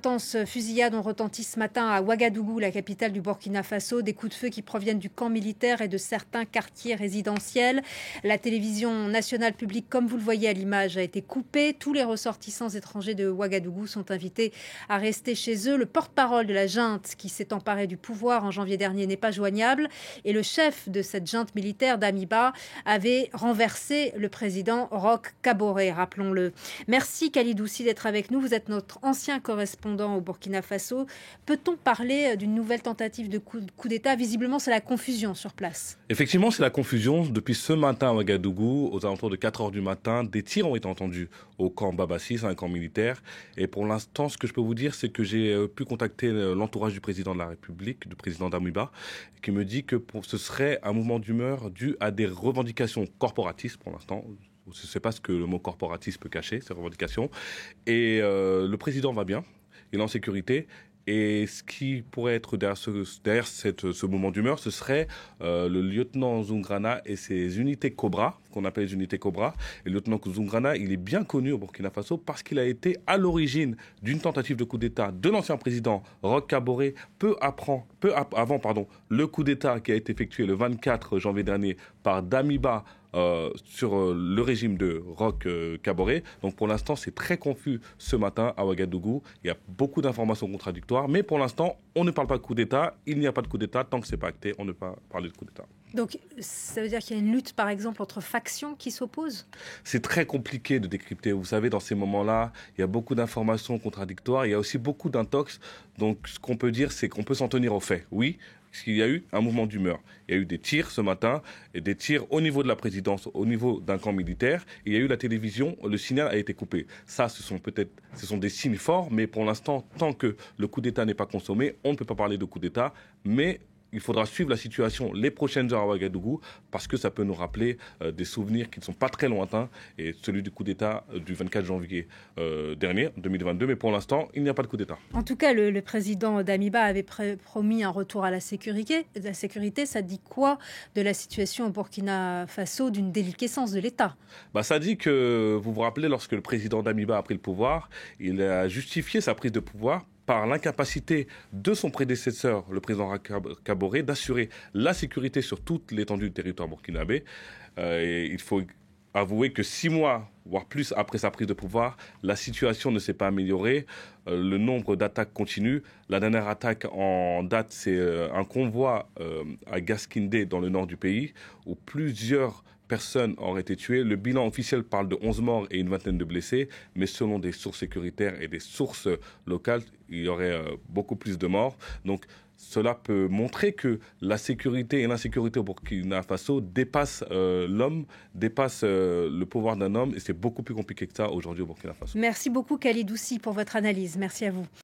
D'intenses fusillades ont retenti ce matin à Ouagadougou, la capitale du Burkina Faso. Des coups de feu qui proviennent du camp militaire et de certains quartiers résidentiels. La télévision nationale publique, comme vous le voyez à l'image, a été coupée. Tous les ressortissants étrangers de Ouagadougou sont invités à rester chez eux. Le porte-parole de la junte qui s'est emparé du pouvoir en janvier dernier n'est pas joignable. Et le chef de cette junte militaire, Damiba, avait renversé le président Roch Kaboré, rappelons-le. Merci Kalidoussi d'être avec nous. Vous êtes notre ancien correspondant au Burkina Faso. Peut-on parler d'une nouvelle tentative de coup d'État? Visiblement, c'est la confusion sur place. Effectivement, c'est la confusion. Depuis ce matin à Ouagadougou, aux alentours de 4 heures du matin, des tirs ont été entendus au camp Babassi, c'est un camp militaire. Et pour l'instant, ce que je peux vous dire, c'est que j'ai pu contacter l'entourage du président de la République, du président Damiba, qui me dit que ce serait un mouvement d'humeur dû à des revendications corporatistes pour l'instant. Je ne sais pas ce que le mot corporatiste peut cacher, ces revendications. Et le président va bien. Il est en sécurité. Et ce qui pourrait être derrière ce moment d'humeur, ce serait le lieutenant Zungrana et ses unités Cobra, qu'on appelle les unités Cobra. Et le lieutenant Zungrana, il est bien connu au Burkina Faso parce qu'il a été à l'origine d'une tentative de coup d'État de l'ancien président Roch Kaboré, peu avant le coup d'État qui a été effectué le 24 janvier dernier par Damiba, sur le régime de Roch Kaboré. Donc pour l'instant, c'est très confus ce matin à Ouagadougou. Il y a beaucoup d'informations contradictoires, mais pour l'instant, on ne parle pas de coup d'État. Il n'y a pas de coup d'État. Tant que ce n'est pas acté, on ne peut pas parler de coup d'État. Donc ça veut dire qu'il y a une lutte, par exemple, entre factions qui s'opposent? C'est très compliqué de décrypter. Vous savez, dans ces moments-là, il y a beaucoup d'informations contradictoires. Il y a aussi beaucoup d'intox. Donc ce qu'on peut dire, c'est qu'on peut s'en tenir aux faits. Oui, il y a eu un mouvement d'humeur. Il y a eu des tirs ce matin, et des tirs au niveau de la présidence, au niveau d'un camp militaire. Et il y a eu la télévision, le signal a été coupé. Ça, ce sont des signes forts, mais pour l'instant, tant que le coup d'État n'est pas consommé, on ne peut pas parler de coup d'État. Mais il faudra suivre la situation les prochaines heures à Ouagadougou parce que ça peut nous rappeler des souvenirs qui ne sont pas très lointains et celui du coup d'État du 24 janvier dernier, 2022. Mais pour l'instant, il n'y a pas de coup d'État. En tout cas, le président Damiba avait promis un retour à la sécurité. Ça dit quoi de la situation au Burkina Faso, d'une déliquescence de l'État? Ça dit que, vous vous rappelez, lorsque le président Damiba a pris le pouvoir, il a justifié sa prise de pouvoir par l'incapacité de son prédécesseur, le président Roch Kaboré, d'assurer la sécurité sur toute l'étendue du territoire burkinabé. Et il faut avouer que 6 mois, voire plus après sa prise de pouvoir, la situation ne s'est pas améliorée. Le nombre d'attaques continue. La dernière attaque en date, c'est un convoi à Gaskindé, dans le nord du pays, où plusieurs personnes auraient été tuées. Le bilan officiel parle de 11 morts et une vingtaine de blessés, mais selon des sources sécuritaires et des sources locales, il y aurait beaucoup plus de morts. Donc cela peut montrer que la sécurité et l'insécurité au Burkina Faso dépassent l'homme, dépassent le pouvoir d'un homme, et c'est beaucoup plus compliqué que ça aujourd'hui au Burkina Faso. Merci beaucoup Kalidoussi pour votre analyse. Merci à vous.